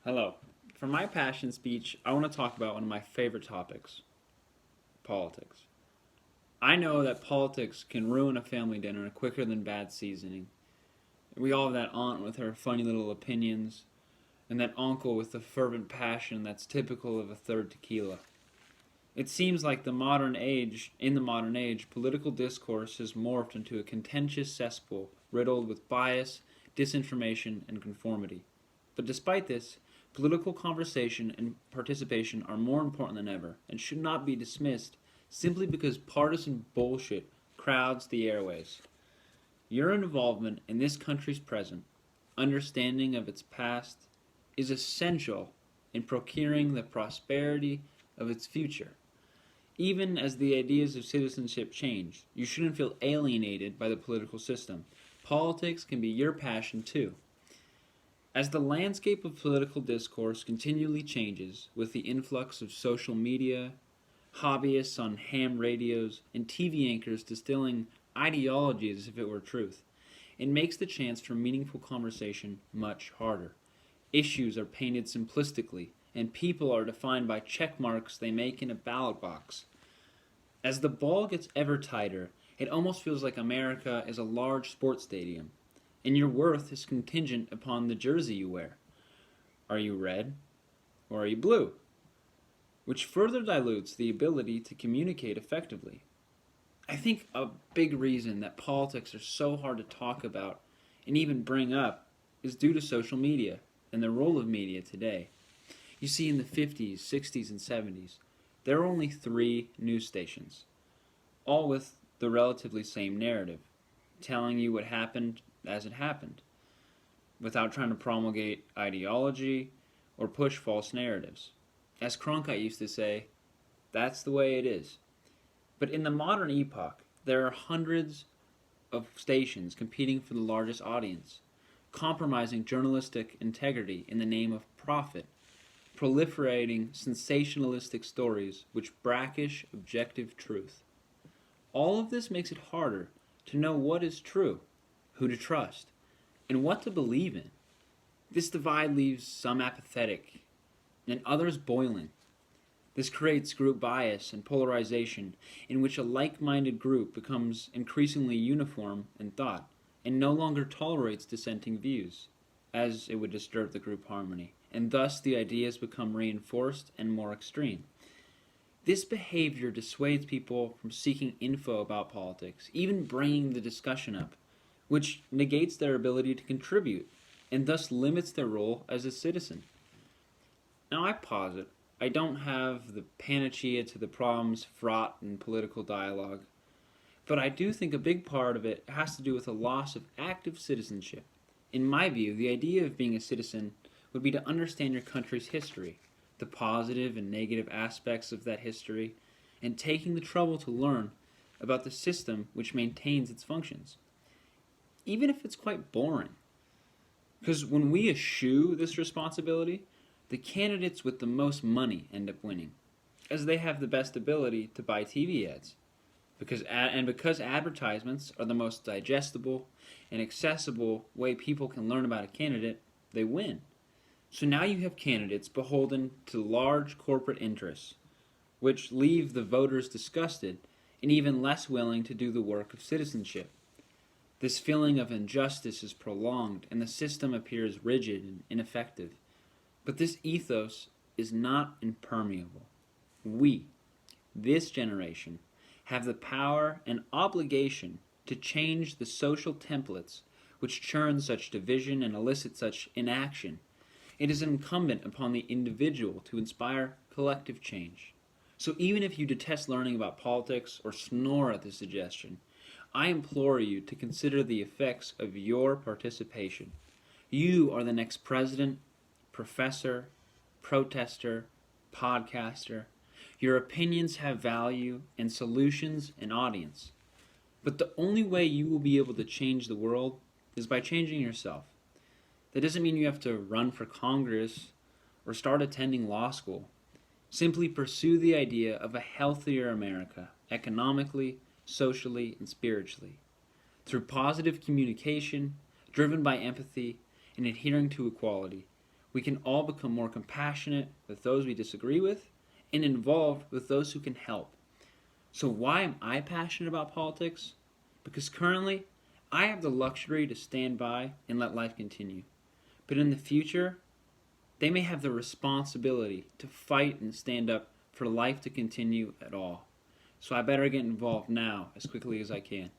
Hello. For my passion speech, I want to talk about one of my favorite topics politics. I know that politics can ruin a family dinner quicker than bad seasoning. We all have that aunt with her funny little opinions, and that uncle with the fervent passion that's typical of a third tequila. It seems like in the modern age, political discourse has morphed into a contentious cesspool riddled with bias, disinformation, and conformity. But despite this, political conversation and participation are more important than ever and should not be dismissed simply because partisan bullshit crowds the airways. Your involvement in this country's present, understanding of its past, is essential in procuring the prosperity of its future. Even as the ideas of citizenship change, you shouldn't feel alienated by the political system. Politics can be your passion too. As the landscape of political discourse continually changes with the influx of social media, hobbyists on ham radios, and TV anchors distilling ideology as if it were truth, it makes the chance for meaningful conversation much harder. Issues are painted simplistically, and people are defined by check marks they make in a ballot box. As the ball gets ever tighter, it almost feels like America is a large sports stadium, and your worth is contingent upon the jersey you wear. Are you red, or are you blue? Which further dilutes the ability to communicate effectively. I think a big reason that politics are so hard to talk about and even bring up is due to social media and the role of media today. You see, in the 50s, 60s, and 70s, there were only 3 news stations, all with the relatively same narrative, telling you what happened as it happened, without trying to promulgate ideology or push false narratives. As Cronkite used to say, that's the way it is. But in the modern epoch, there are hundreds of stations competing for the largest audience, compromising journalistic integrity in the name of profit, proliferating sensationalistic stories which brackish objective truth. All of this makes it harder to know what is true, who to trust, and what to believe in. This divide leaves some apathetic and others boiling. This creates group bias and polarization in which a like-minded group becomes increasingly uniform in thought and no longer tolerates dissenting views, as it would disturb the group harmony, and thus the ideas become reinforced and more extreme. This behavior dissuades people from seeking info about politics, even bringing the discussion up, which negates their ability to contribute and thus limits their role as a citizen. Now I posit I don't have the panacea to the problems fraught in political dialogue, but I do think a big part of it has to do with a loss of active citizenship. In my view, the idea of being a citizen would be to understand your country's history, the positive and negative aspects of that history, and taking the trouble to learn about the system which maintains its functions, even if it's quite boring. Because when we eschew this responsibility, the candidates with the most money end up winning, as they have the best ability to buy TV ads. Because advertisements are the most digestible and accessible way people can learn about a candidate, they win. So now you have candidates beholden to large corporate interests, which leave the voters disgusted and even less willing to do the work of citizenship. This feeling of injustice is prolonged, and the system appears rigid and ineffective. But this ethos is not impermeable. We, this generation, have the power and obligation to change the social templates which churn such division and elicit such inaction. It is incumbent upon the individual to inspire collective change. So even if you detest learning about politics or snore at the suggestion, I implore you to consider the effects of your participation. You are the next president, professor, protester, podcaster. Your opinions have value and solutions and audience. But the only way you will be able to change the world is by changing yourself. That doesn't mean you have to run for Congress or start attending law school. Simply pursue the idea of a healthier America, economically, socially, and spiritually. Through positive communication, driven by empathy, and adhering to equality, We can all become more compassionate with those we disagree with and involved with those who can help. So why am I passionate about politics? Because currently, I have the luxury to stand by and let life continue. But in the future, they may have the responsibility to fight and stand up for life to continue at all. So I better get involved now as quickly as I can.